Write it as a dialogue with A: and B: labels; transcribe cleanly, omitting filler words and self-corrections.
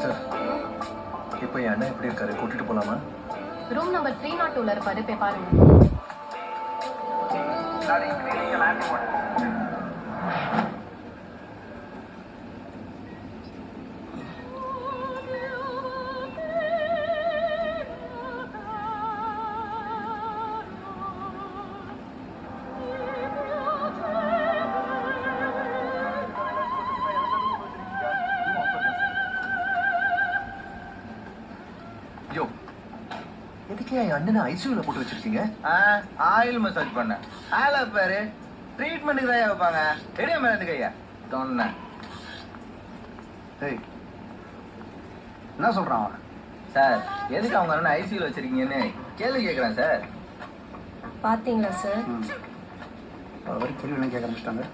A: Sister, இப்போ என் அண்ணன் எப்படி இருக்காரு? கூட்டிட்டு போலாமா?
B: ரூம் நம்பர் 302ல இருப்பாரு, போய் பாருங்க.
A: யோ, எதுக்கு என் அண்ணனை ஐசியூல போட்டு வச்சிருக்கீங்க?
C: ஆயில் மசாஜ் பண்ண ஆளா பாரு. ட்ரீட்மெண்ட்டுக்கு தான் வைப்பாங்க. ரெடியா மேல இருந்து கையா சொன்னேன்.
A: ஏய், என்ன சொல்றான் அவன்?
C: சார், எதுக்கு அவங்க அண்ணன் ஐசியூல வச்சிருக்கீங்கன்னு கேள்வி கேட்குறேன் சார்.
B: பாத்தீங்களா சார்?
A: அவர் கேள்வி என்ன கேட்க ஆரம்பிச்சிட்டாங்க.